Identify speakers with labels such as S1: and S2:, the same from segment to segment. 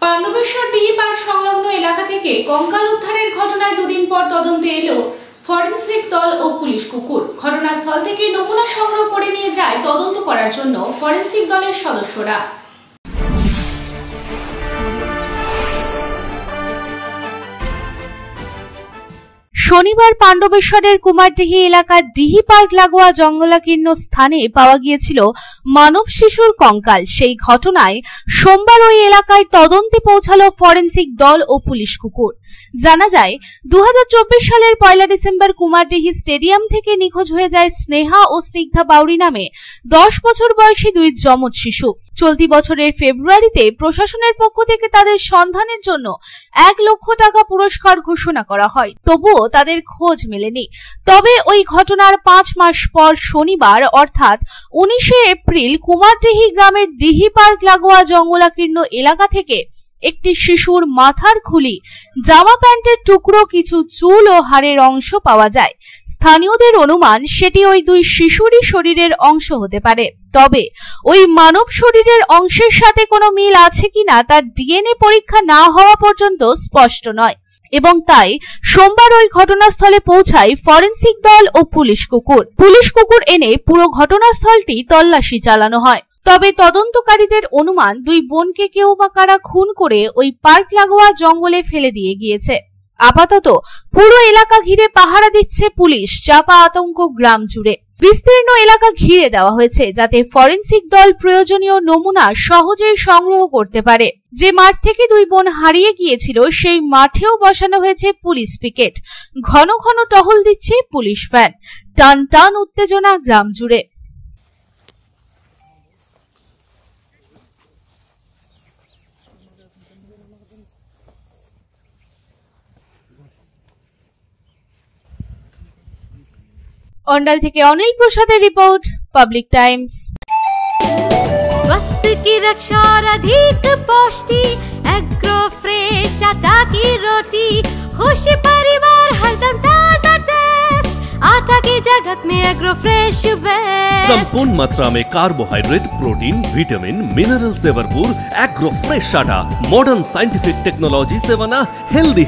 S1: পাণ্ডবেশ্বর ডিহিপাড় সংলগ্ন এলাকা থেকে কঙ্কাল উদ্ধারের ঘটনায় দুদিন পর তদন্তে এলো ফরেনসিক দল ও পুলিশ কুকুর। ঘটনাস্থল থেকে নমুনা সংগ্রহ করে নিয়ে যায় তদন্ত করার জন্য ফরেনসিক দলের সদস্যরা। শনিবার পাণ্ডবেশ্বরের কুমারডিহি এলাকার ডিহি পার্ক লাগোয়া জঙ্গলাকীর্ণ স্থানে পাওয়া গিয়েছিল মানব শিশুর কঙ্কাল। সেই ঘটনায় সোমবার ওই এলাকায় তদন্তে পৌঁছালো ফরেনসিক দল ও পুলিশ কুকুর। জানা যায় 2024 সালের 1 ডিসেম্বর কুমারডিহি স্টেডিয়াম থেকে নিখোঁজ হয়ে যায় স্নেহা ও স্নিগ্ধা বাউরি নামে 10 বছর বয়সী দুই যমজ শিশু। চলতি বছরের ফেব্রুয়ারিতে প্রশাসনের পক্ষ থেকে তাদের সন্ধানের জন্য 1 লক্ষ টাকা পুরস্কার ঘোষণা করা হয়, তবুও তাদের খোঁজ মেলেনি। তবে ওই ঘটনার 5 মাস পর শনিবার অর্থাৎ 19 এপ্রিল কুমারডিহি গ্রামের ডিহি পার্ক লাগোয়া জঙ্গলাকীর্ণ এলাকা থেকে একটি শিশুর মাথার খুলি, জামা প্যান্টের টুকরো, কিছু চুল ও হাড়ের অংশ পাওয়া যায়। স্থানীয়দের অনুমান সেটি ওই দুই শিশুরই শরীরের অংশ হতে পারে। তবে ওই মানব শরীরের অংশের সাথে কোনো মিল আছে কিনা তার ডিএনএ পরীক্ষা না হওয়া পর্যন্ত স্পষ্ট নয়, এবং তাই সোমবার ওই ঘটনাস্থলে পৌঁছায় ফরেনসিক দল ও পুলিশ কুকুর এনে পুরো ঘটনাস্থলটি তল্লাশি চালানো হয়। তবে তদন্তকারীদের অনুমান দুই বোনকে কেউ বা কারা খুন করে ওই পার্ক লাগোয়া জঙ্গলে ফেলে দিয়ে গিয়েছে। আপাতত পুরো এলাকা ঘিরে পাহারা দিচ্ছে পুলিশ। চাপা আতঙ্ক গ্রাম জুড়ে। বিস্তীর্ণ এলাকা ঘিরে দেওয়া হয়েছে যাতে ফরেনসিক দল প্রয়োজনীয় নমুনা সহজেই সংগ্রহ করতে পারে। যে মাঠ থেকে দুই বোন হারিয়ে গিয়েছিল সেই মাঠেও বসানো হয়েছে পুলিশ পিকেট। ঘন ঘন টহল দিচ্ছে পুলিশ ভ্যান। টান টান উত্তেজনা গ্রাম জুড়ে। অন্ডাল থেকে অনিল প্রসাদের রিপোর্ট, পাবলিক টাইমস।
S2: स्वास्थ्य की रक्षा और अधिक पौष्टि, एग्रो फ्रेश आटा की रोटी, खुशी परिवार हरदम ताजा टेस्ट, आटा की जगत में एग्रो फ्रेश बेस्ट।
S3: संपूर्ण मात्रा में कार्बोहाइड्रेट, प्रोटीन, विटामिन, मिनरल से भरपूर एग्रो फ्रेश आटा मॉडर्न साइंटिफिक टेक्नोलॉजी से बना हेल्दी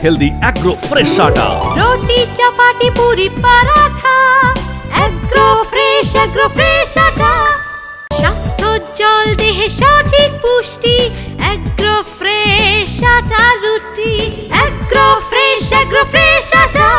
S3: एग्रो फ्रेश आटा।
S2: रोटी चपाटी पूरी पराठा, एग्रो फ्रेश आटा। স্বাস্থ্যোজ্জ্বল দেহে সঠিক পুষ্টি, এগ্রো ফ্রেশ আটা রুটি, এগ্রো ফ্রেশ আটা।